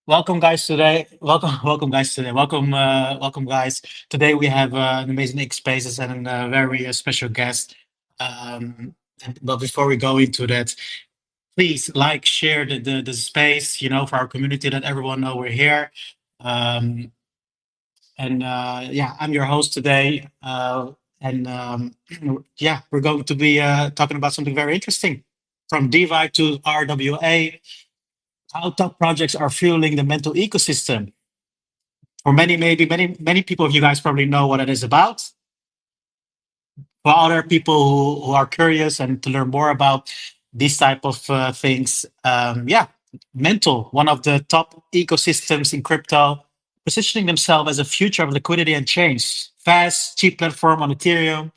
Welcome, guys. Today, welcome, guys. Today, welcome, guys. Today we have an amazing X Spaces and a very special guest. But before we go into that, please like, share the space. For our community, that everyone know we're here. Um, and yeah, I'm your host today. And yeah, we're going to be talking about something very interesting, from DeFi to RWA, how top projects are fueling the mental ecosystem. For maybe many people of you guys probably know what it is about. For other people who are curious and to learn more about these type of things, yeah, Mantle, one of the top ecosystems in crypto, positioning themselves as a future of liquidity and change. Fast, cheap platform on Ethereum,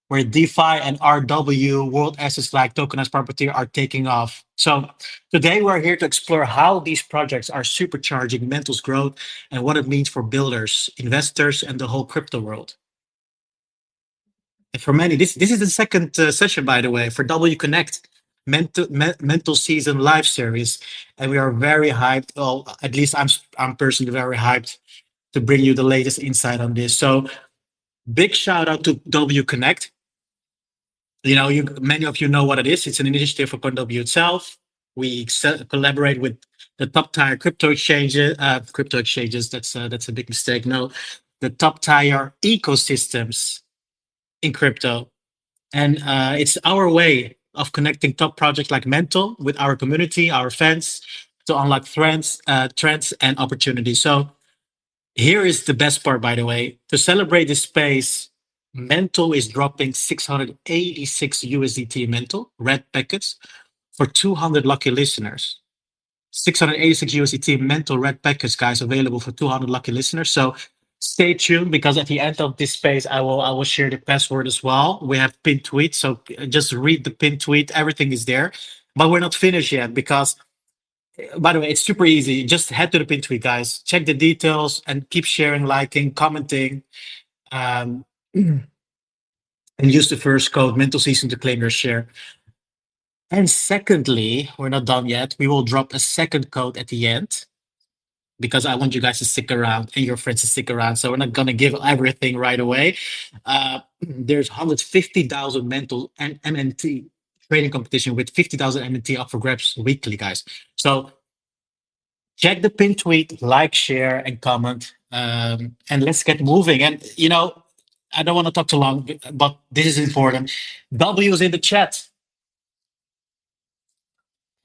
where DeFi and RW, world assets like tokenized property, are taking off. So today we're here to explore how these projects are supercharging Mental's growth and what it means for builders, investors, and the whole crypto world. And for many, this is the second session, by the way, for W Connect Mental Season live series, and we are very hyped. Well, at least I'm personally very hyped to bring you the latest insight on this. So big shout out to W Connect. Many of you know what it is. It's an initiative for CoinW itself. We collaborate with the top tier crypto exchanges. Crypto exchanges. That's a big mistake. No, the top tier ecosystems in crypto, and it's our way of connecting top projects like Mantle with our community, our fans, to unlock trends and opportunities. So here is the best part, by the way. To celebrate this space, Mantle is dropping 686 USDT Mantle red packets for 200 lucky listeners. 686 USDT Mantle red packets, guys, available for 200 lucky listeners. So stay tuned, because at the end of this space, I will share the password as well. We have pinned tweet, so just read the pinned tweet. Everything is there, but we're not finished yet, because by the way, it's super easy. Just head to the pin tweet, guys. Check the details and keep sharing, liking, commenting, um, and use the first code Mental Season to claim your share. And secondly, we're not done yet. We will drop a second code at the end, because I want you guys to stick around and your friends to stick around. So we're not gonna give everything right away. There's 150,000 mental and MNT trading competition with 50,000 MNT up for grabs weekly, guys. So check the pin tweet, like, share, and comment, and let's get moving. And I don't want to talk too long, but this is important. W's in the chat.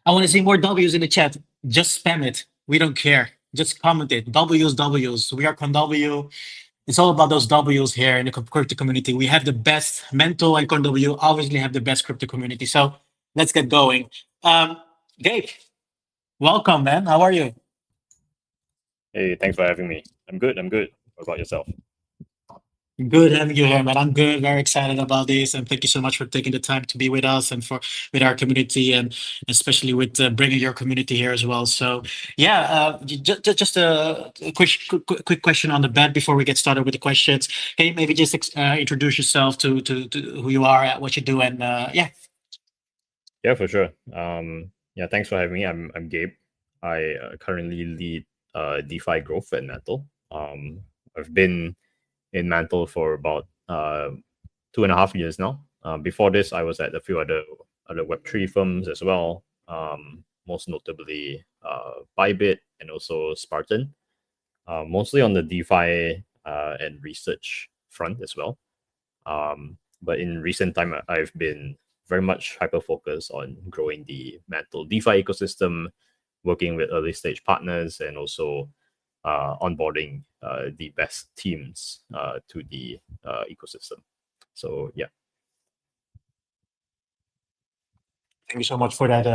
I want to see more W's in the chat. Just spam it. We don't care. Just comment it. W's. We are ConW. It's all about those W's here in the crypto community. We have the best. Mental and ConW obviously have the best crypto community. So let's get going. Gabe, welcome, man. How are you? Hey, thanks for having me. I'm good. What about yourself? Good having you here, man. I'm good. Very excited about this, and thank you so much for taking the time to be with us and for with our community, and especially with bringing your community here as well. So, yeah, just a quick question on the bat before we get started with the questions. Can you maybe just introduce yourself to who you are, what you do, and yeah. Yeah, for sure. Yeah, thanks for having me. I'm Gabe. I currently lead DeFi growth at Mantle. I've been in Mantle for about 2.5 years now. Before this, I was at a few other Web3 firms as well. Most notably Bybit and also Spartan. Mostly on the DeFi and research front as well. But in recent time, I've been very much hyper focused on growing the Mantle DeFi ecosystem, working with early stage partners, and also onboarding the best teams to the ecosystem. So yeah. Thank you so much for that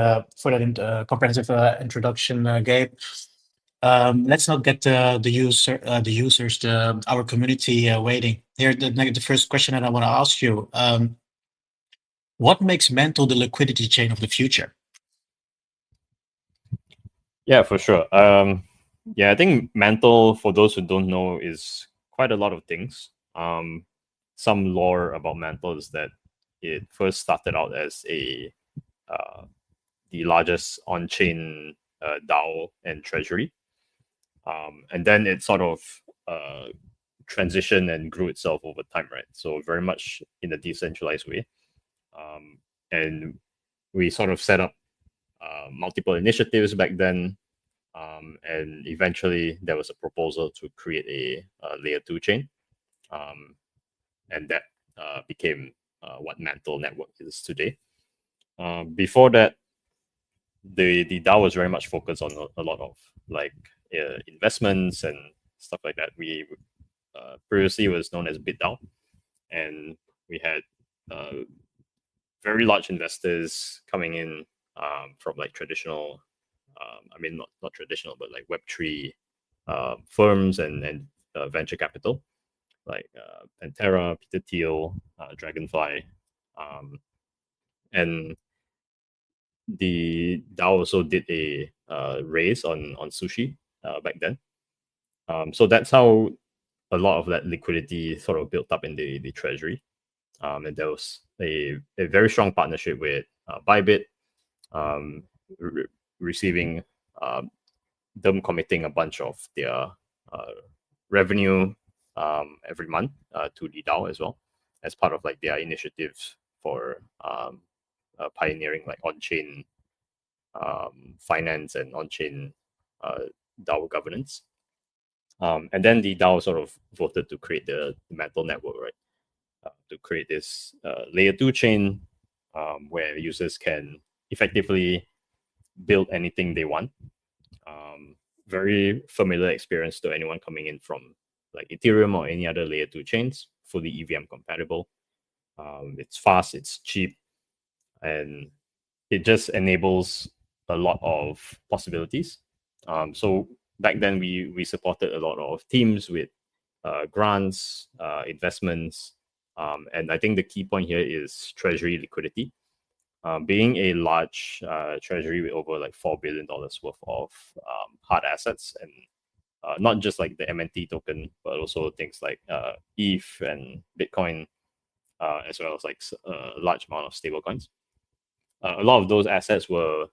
comprehensive introduction, Gabe. Let's not get the users, our community waiting. Here, the first question that I want to ask you: what makes Mantle the liquidity chain of the future? Yeah, for sure. Yeah, I think Mantle, for those who don't know, is quite a lot of things. Some lore about Mantle is that it first started out as the largest on-chain DAO and treasury. And then it sort of transitioned and grew itself over time, right? So very much in a decentralized way. And we sort of set up multiple initiatives back then. And eventually there was a proposal to create a layer 2 chain. And that became what Mantle Network is today. Before that, the DAO was very much focused on a lot of like investments and stuff like that. We previously was known as BitDAO, and we had very large investors coming in from like traditional, I mean not traditional, but like Web3 firms and venture capital like Pantera, Peter Thiel, Dragonfly, and the DAO also did a raise on Sushi back then. So that's how a lot of that liquidity sort of built up in the treasury. And there was a very strong partnership with Bybit, re- receiving them committing a bunch of their revenue every month to the DAO as well, as part of like their initiatives for pioneering like on-chain finance and on-chain DAO governance. And then the DAO sort of voted to create the Mantle network, right? To create this layer 2 chain where users can effectively build anything they want. Very familiar experience to anyone coming in from like Ethereum or any other layer 2 chains, fully EVM compatible. It's fast, it's cheap, and it just enables a lot of possibilities. So back then we supported a lot of teams with grants, investments, and I think the key point here is treasury liquidity. Being a large treasury with over like $4 billion worth of hard assets, and not just like the MNT token, but also things like ETH and Bitcoin, as well as like a large amount of stable coins. A lot of those assets were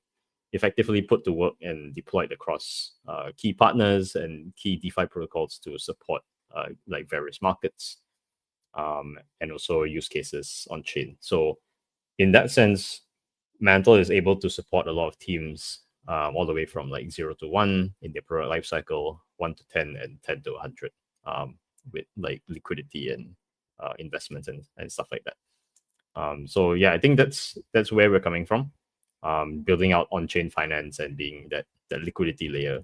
effectively put to work and deployed across key partners and key DeFi protocols to support like various markets, and also use cases on chain. So in that sense, Mantle is able to support a lot of teams all the way from like 0 to 1 in their product lifecycle, 1 to 10, and 10 to 100, with like liquidity and investments and stuff like that. So yeah, I think that's where we're coming from, building out on-chain finance and being that liquidity layer,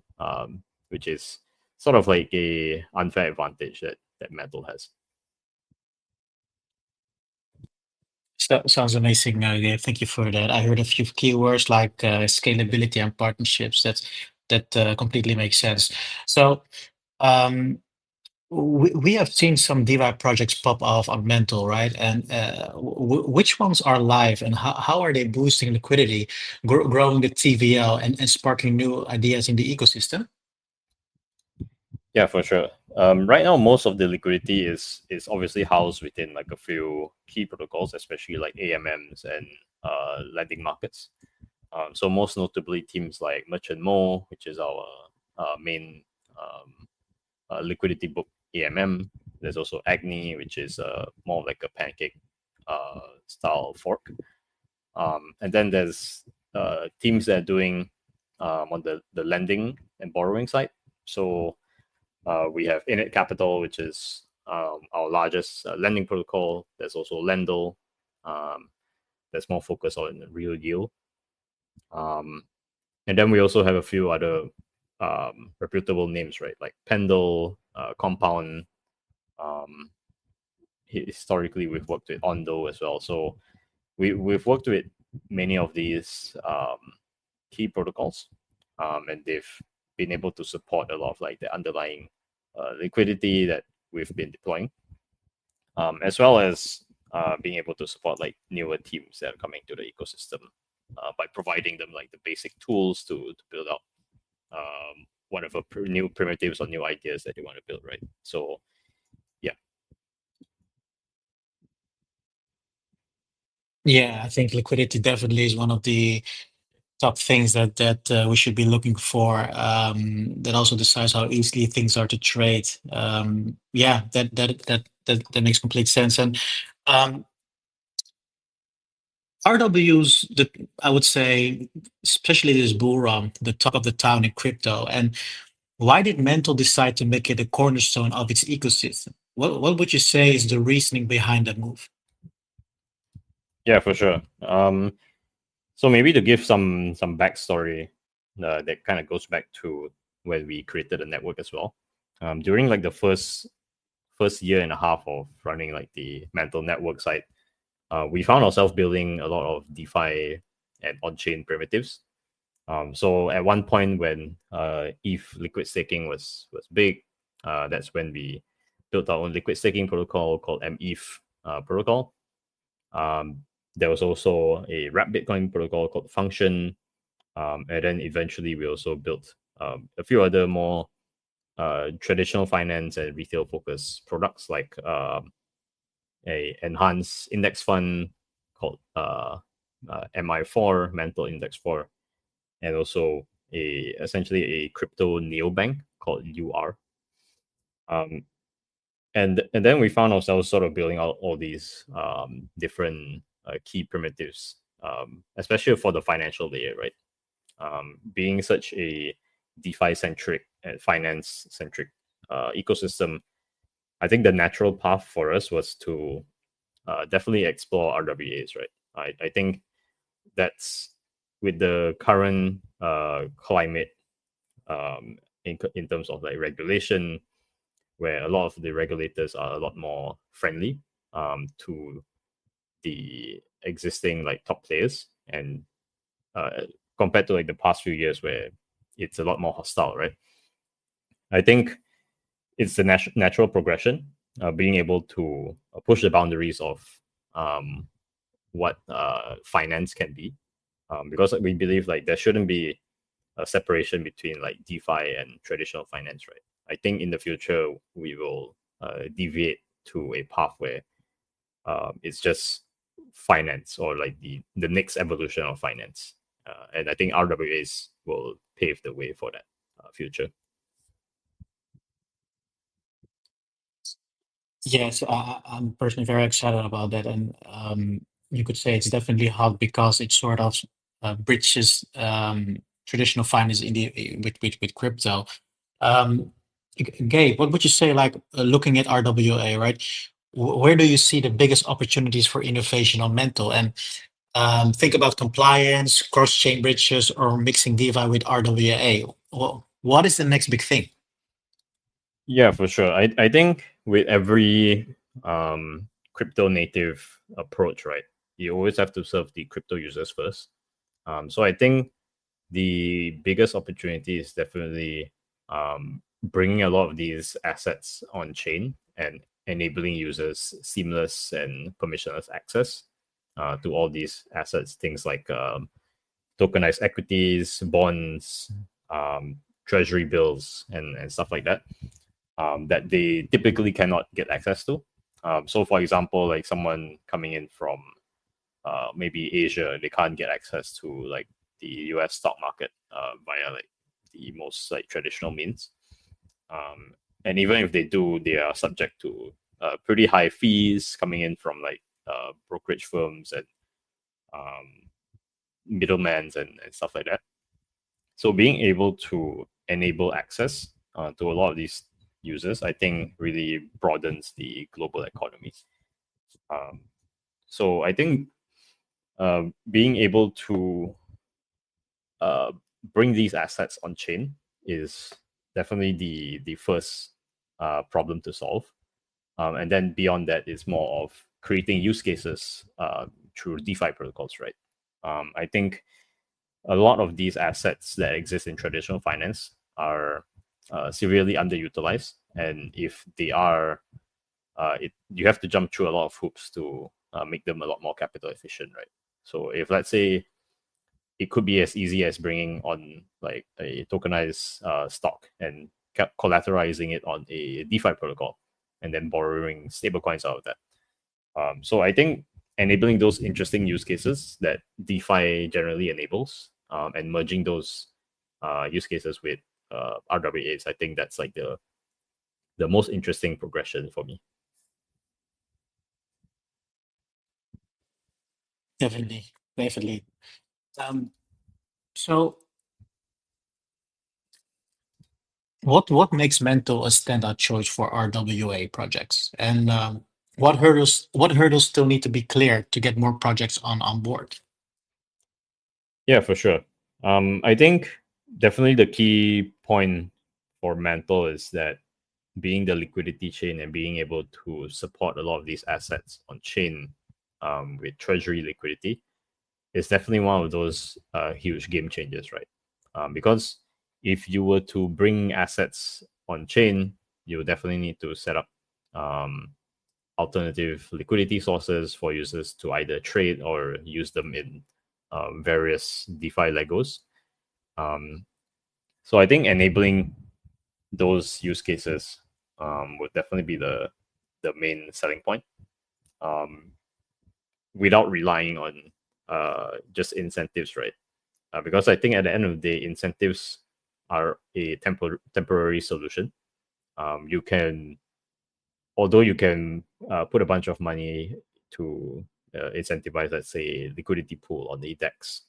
which is sort of like a unfair advantage that Mantle has. So, sounds amazing. Yeah, thank you for that. I heard a few keywords like scalability and partnerships. That completely makes sense. So, um, we have seen some DeFi projects pop off on Mantle, right? And which ones are live, and how are they boosting liquidity, growing the TVL, and sparking new ideas in the ecosystem? Yeah, for sure. Right now, most of the liquidity is obviously housed within like a few key protocols, especially like AMMs and lending markets. So most notably, teams like Merchant Mo, which is our main liquidity book AMM. There's also Agni, which is more like a pancake style fork. And then there's teams that are doing on the lending and borrowing side. So we have Init Capital, which is our largest lending protocol. There's also Lendl, that's more focused on real yield. And then we also have a few other reputable names, right? Like Pendle, Compound. Historically, we've worked with Ondo as well. So we've worked with many of these key protocols, and they've been able to support a lot of like the underlying liquidity that we've been deploying, as well as being able to support like newer teams that are coming to the ecosystem by providing them like the basic tools to build out whatever new primitives or new ideas that they want to build, right? So yeah. Yeah, I think liquidity definitely is one of the top things that we should be looking for. That also decides how easily things are to trade. Yeah, that makes complete sense. And RW's, I would say, especially this bull run, the talk of the town in crypto. And why did Mantle decide to make it a cornerstone of its ecosystem? What would you say is the reasoning behind that move? Yeah, for sure. So maybe to give some backstory that kind of goes back to when we created the network as well. During like the first year and a half of running like the Mantle network site, we found ourselves building a lot of DeFi and on-chain primitives. So at one point when ETH liquid staking was big, that's when we built our own liquid staking protocol called METH protocol. There was also a wrap Bitcoin protocol called Function, and then eventually we also built a few other more traditional finance and retail focused products like a enhanced index fund called MI4 Mantle Index 4, and also essentially a crypto neobank called UR. And then we found ourselves sort of building out all these different key primitives, especially for the financial layer, right? Being such a DeFi centric and finance centric ecosystem, I think the natural path for us was to definitely explore RWAs, right? I think that's with the current climate in terms of like regulation, where a lot of the regulators are a lot more friendly to the existing like top players, and compared to like the past few years where it's a lot more hostile, right? I think it's the natural progression, being able to push the boundaries of what finance can be, because we believe like there shouldn't be a separation between like DeFi and traditional finance, right? I think in the future we will deviate to a path where it's just finance, or like the next evolution of finance, and I think RWAs will pave the way for that future. Yes, I'm personally very excited about that, and you could say it's definitely hot because it sort of bridges traditional finance in with crypto. Um, Gabe, what would you say, like looking at RWA, right? Where do you see the biggest opportunities for innovation on Mantle? And think about compliance, cross-chain bridges, or mixing DeFi with RWA. What is the next big thing? Yeah, for sure. I think with every crypto native approach, right, you always have to serve the crypto users first. So I think the biggest opportunity is definitely bringing a lot of these assets on chain and enabling users seamless and permissionless access to all these assets, things like tokenized equities, bonds, treasury bills, and stuff like that, that they typically cannot get access to. So, for example, like someone coming in from maybe Asia, they can't get access to like the US stock market via like the most like traditional means. And even if they do, they are subject to pretty high fees coming in from like brokerage firms and um, middlemen and stuff like that. So being able to enable access to a lot of these users, I think really broadens the global economies. Um, so I think being able to uh, bring these assets on chain is definitely the first problem to solve. And then beyond that is more of creating use cases through DeFi protocols, right? I think a lot of these assets that exist in traditional finance are severely underutilized, and if they are, you have to jump through a lot of hoops to make them a lot more capital efficient, right? So if let's say it could be as easy as bringing on like a tokenized stock and collateralizing it on a DeFi protocol, and then borrowing stablecoins out of that. So I think enabling those interesting use cases that DeFi generally enables and merging those use cases with RWAs. I think that's like the most interesting progression for me. Definitely, definitely. So what makes Mantle a standout choice for RWA projects? And what hurdles still need to be cleared to get more projects on board? Yeah, for sure. I think definitely the key point for Mantle is that being the liquidity chain and being able to support a lot of these assets on chain with treasury liquidity is definitely one of those huge game changers, right? Because if you were to bring assets on chain, you definitely need to set up alternative liquidity sources for users to either trade or use them in various DeFi Legos. So I think enabling those use cases would definitely be the main selling point, without relying on just incentives, right? Because I think at the end of the day, incentives are a temporary solution. You can, although you can put a bunch of money to incentivize, let's say, liquidity pool on the DEX,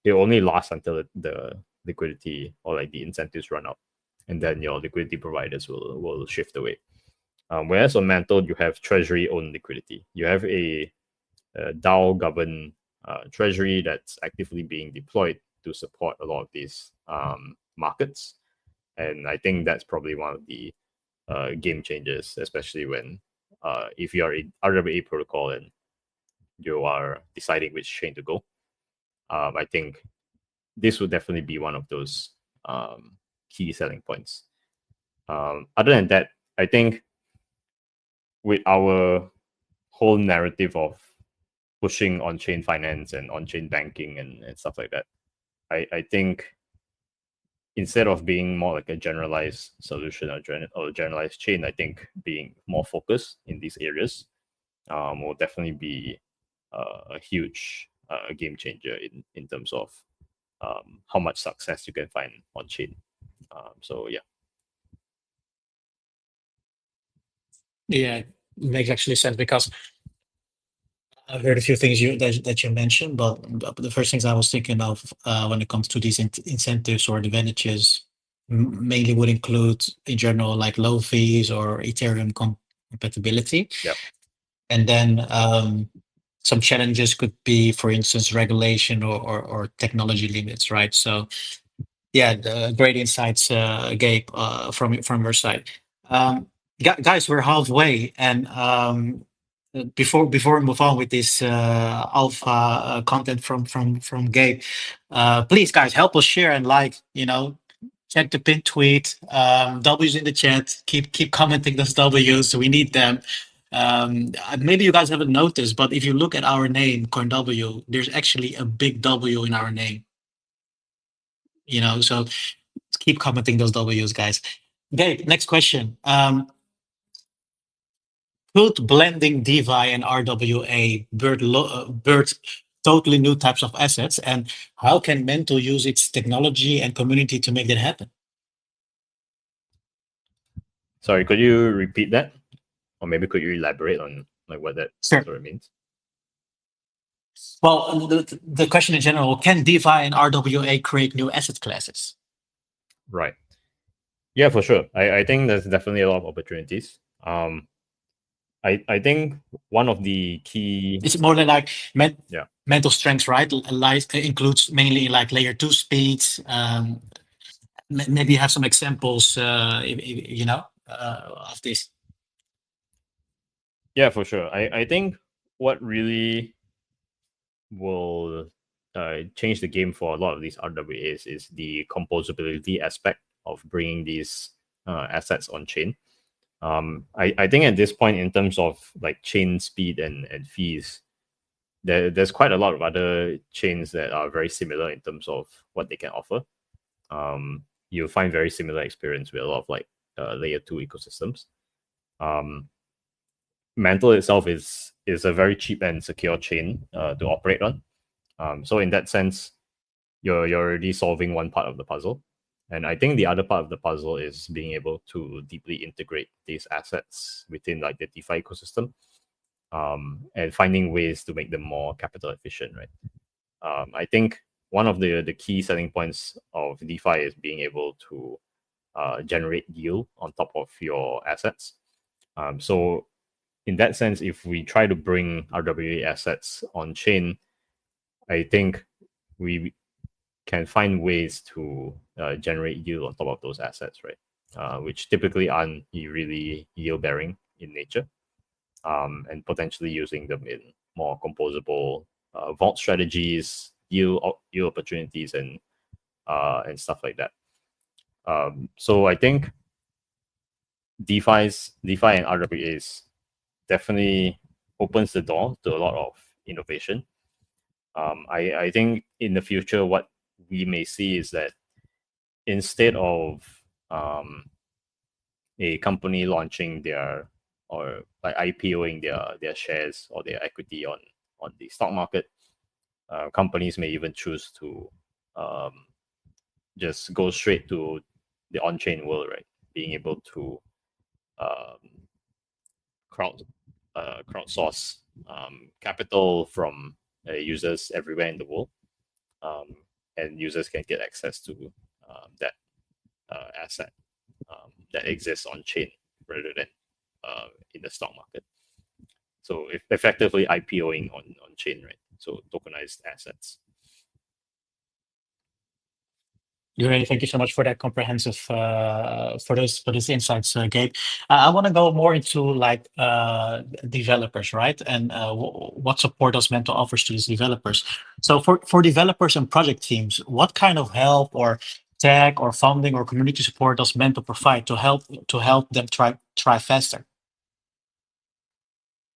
it only lasts until the liquidity or like the incentives run out, and then your liquidity providers will shift away. Whereas on Mantle, you have treasury owned liquidity. You have a DAO governed treasury that's actively being deployed to support a lot of these markets, and I think that's probably one of the game changers, especially when if you are in RWA protocol and you are deciding which chain to go. I think this would definitely be one of those key selling points. Other than that, I think with our whole narrative of pushing on-chain finance and on-chain banking and stuff like that, I think instead of being more like a generalized solution or generalized chain, I think being more focused in these areas will definitely be a huge game changer in terms of how much success you can find on chain. So yeah. Yeah, it makes actually sense because I heard a few things that you mentioned, but the first things I was thinking of when it comes to these incentives or advantages mainly would include in general like low fees or Ethereum compatibility. Yep. And then some challenges could be, for instance, regulation or technology limits, right? So yeah, great insights, Gabe, from your side. Guys, we're halfway, and before we move on with this alpha content from Gabe, please, guys, help us share and like. Check the pin tweet. W's in the chat. Keep commenting those W's. We need them. Maybe you guys haven't noticed, but if you look at our name, CoinW, there's actually a big W in our name. So keep commenting those W's, guys. Okay, next question. Could blending DeFi and RWA birth totally new types of assets? And how can Mantle use its technology and community to make that happen? Sorry, could you repeat that? Or maybe could you elaborate on like what that Sure. sort of means? Well, the question in general, can DeFi and RWA create new asset classes? Right. Yeah, for sure. I think there's definitely a lot of opportunities. I think one of the key It's more than like yeah mental strengths, right? Includes mainly like layer 2 speeds. Maybe you have some examples, of this. Yeah, for sure. I think what really will change the game for a lot of these RWAs is the composability aspect of bringing these assets on chain. I think at this point, in terms of like chain speed and fees, there's quite a lot of other chains that are very similar in terms of what they can offer. You'll find very similar experience with a lot of like layer 2 ecosystems. Mantle itself is a very cheap and secure chain to operate on. So in that sense, you're already solving one part of the puzzle. And I think the other part of the puzzle is being able to deeply integrate these assets within like the DeFi ecosystem, and finding ways to make them more capital efficient, right? I think one of the key selling points of DeFi is being able to generate yield on top of your assets. So in that sense, if we try to bring RWA assets on chain, I think we can find ways to generate yield on top of those assets, right? Which typically aren't really yield bearing in nature, and potentially using them in more composable vault strategies, yield opportunities, and stuff like that. So I think DeFi and RWAs definitely opens the door to a lot of innovation. I think in the future, what we may see is that instead of a company launching their or like IPOing their shares or their equity on the stock market, companies may even choose to um, just go straight to the on-chain world, right? Being able to um, crowd crowdsource capital from users everywhere in the world, um, and users can get access to that asset that exists on chain rather than in the stock market. So effectively IPOing on chain, right? So tokenized assets. Great. Thank you so much for that comprehensive for those insights, Gabe. I want to go more into like developers, right? And what support does Mantle offers to these developers. So for developers and project teams, what kind of help or tech or funding or community support does Mantle provide to help them try faster?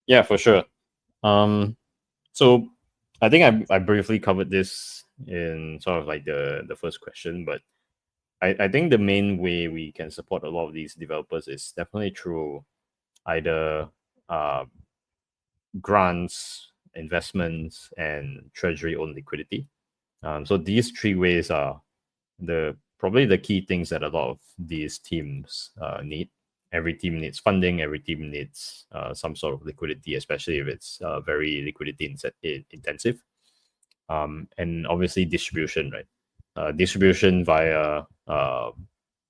Yeah, for sure. So I think I briefly covered this in sort of like the first question, but I think the main way we can support a lot of these developers is definitely through either uh, grants, investments, and treasury owned liquidity. So these three ways are probably the key things that a lot of these teams need. Every team needs funding. Every team needs some sort of liquidity, especially if it's very liquidity intensive. And obviously distribution, right? Distribution via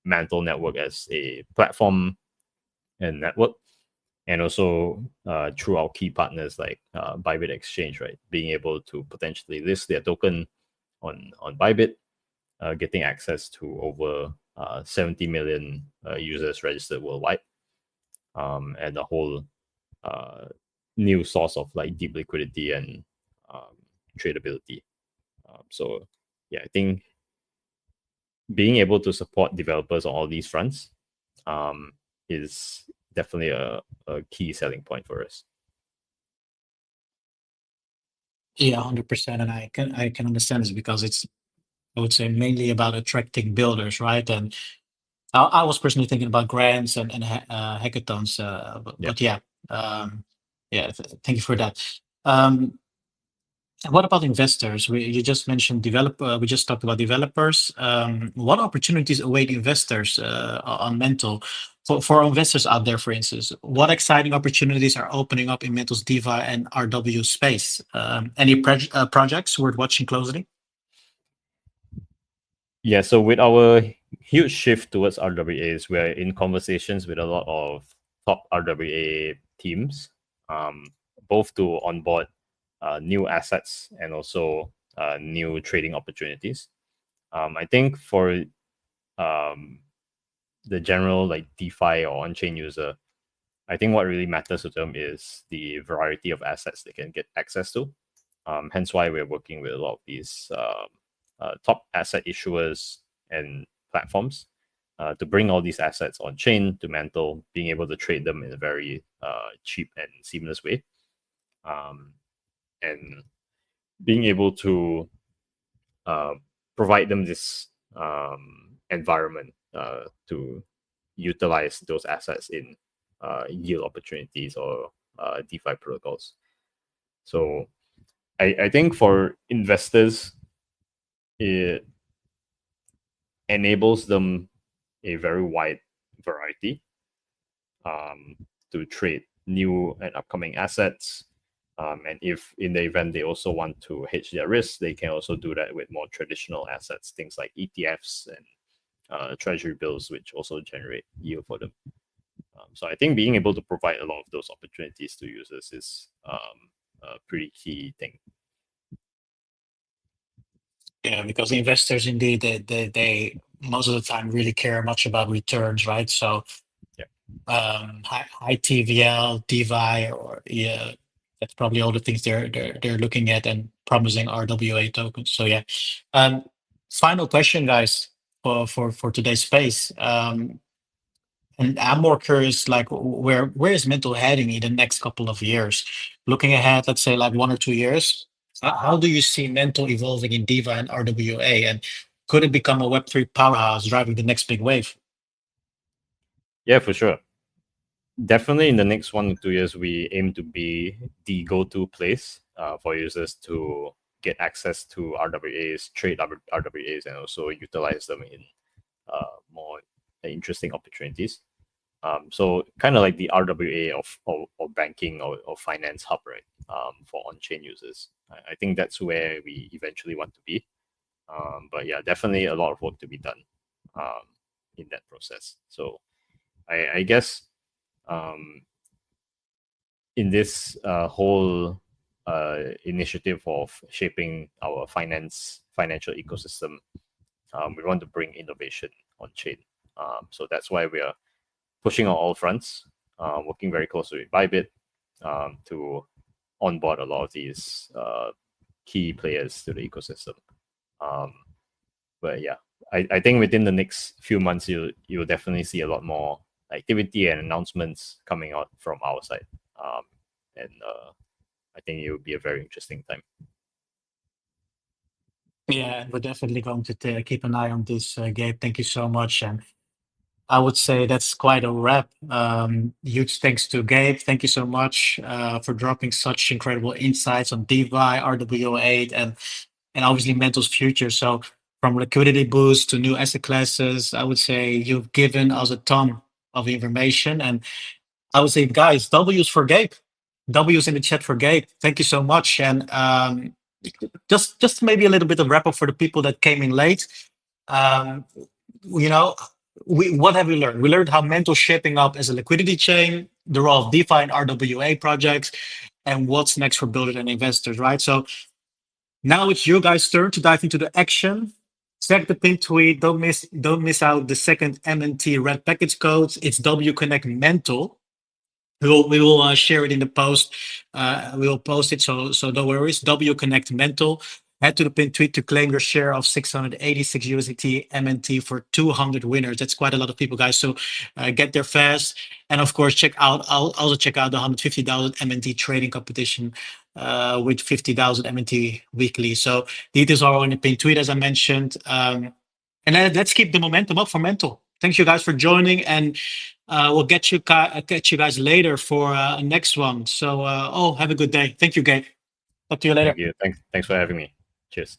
Mantle network as a platform and network, and also through our key partners like Bybit Exchange, right? Being able to potentially list their token on Bybit, getting access to over 70 million users registered worldwide, and a whole new source of like deep liquidity and tradability. So yeah, I think being able to support developers on all these fronts is definitely a key selling point for us. Yeah, 100%. And I can understand this because it's, I would say, mainly about attracting builders, right? And I was personally thinking about grants and hackathons, Yeah. but yeah, yeah. Thank you for that. Um, and what about investors? You just mentioned we just talked about developers. What opportunities await investors on Mental? For investors out there, for instance, what exciting opportunities are opening up in Mental's DeFi and RW space? Any projects worth watching closely? Yeah, so with our huge shift towards RWAs, we're in conversations with a lot of top RWA teams, both to onboard new assets and also new trading opportunities. I think for the general like DeFi or on-chain user, I think what really matters to them is the variety of assets they can get access to. Hence why we're working with a lot of these top asset issuers and platforms to bring all these assets on chain to Mantle, being able to trade them in a very cheap and seamless way, and being able to uh, provide them this environment to utilize those assets in yield opportunities or DeFi protocols. So I think for investors, it enables them a very wide variety to trade new and upcoming assets. And if in the event they also want to hedge their risks, they can also do that with more traditional assets, things like ETFs and treasury bills, which also generate yield for them. So I think being able to provide a lot of those opportunities to users is a pretty key thing. Yeah, because investors indeed they most of the time really care much about returns, right? So high TVL, DeFi, or yeah, that's probably all the things they're looking at and promising RWA tokens. So yeah. Final question, guys, for today's space. And I'm more curious, like where is Mantle heading in the next couple of years? Looking ahead, let's say like 1 or 2 years, how do you see Mantle evolving in DeFi and RWA? And could it become a Web3 powerhouse driving the next big wave? Yeah, for sure. Definitely in the next 1 to 2 years, we aim to be the go-to place for users to get access to RWAs, trade RWAs, and also utilize them in more interesting opportunities. So kind of like the RWA of banking or finance hub, right? For on-chain users. I think that's where we eventually want to be. But yeah, definitely a lot of work to be done in that process. So I guess in this whole initiative of shaping our financial ecosystem, we want to bring innovation on chain. So that's why we are pushing on all fronts, working very closely with Bybit to onboard a lot of these key players to the ecosystem. But yeah, I think within the next few months, you'll definitely see a lot more activity and announcements coming out from our side. And I think it will be a very interesting time. Yeah, we're definitely going to keep an eye on this, Gabe. Thank you so much. And I would say that's quite a wrap. Huge thanks to Gabe. Thank you so much for dropping such incredible insights on DeFi, RWA, and obviously Mantle's future. So from liquidity boost to new asset classes, I would say you've given us a ton of information. And I would say, guys, W's for Gabe. W's in the chat for Gabe. Thank you so much. And just maybe a little bit of wrap up for the people that came in late. Um, you know, what have we learned? We learned how Mantle shaping up as a liquidity chain, the role of DeFi and RWA projects, and what's next for builders and investors, right? So now it's your guys' turn to dive into the action. Check the pinned tweet. Don't miss out the second MNT red package codes. It's W Connect Mantle. We will share it in the post. We will post it, so no worries. W Connect Mantle. Head to the pinned tweet to claim your share of 686 USDT MNT for 200 winners. That's quite a lot of people, guys. So get there fast. And of course, I'll also check out the 150,000 MNT trading competition with 50,000 MNT weekly. So details are on the pinned tweet, as I mentioned. And let's keep the momentum up for Mantle. Thanks you guys for joining, and we'll catch you guys later for next one. So, have a good day. Thank you, Gabe. Talk to you later. Thank you. Thanks for having me. Cheers.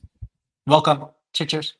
Welcome. Cheers.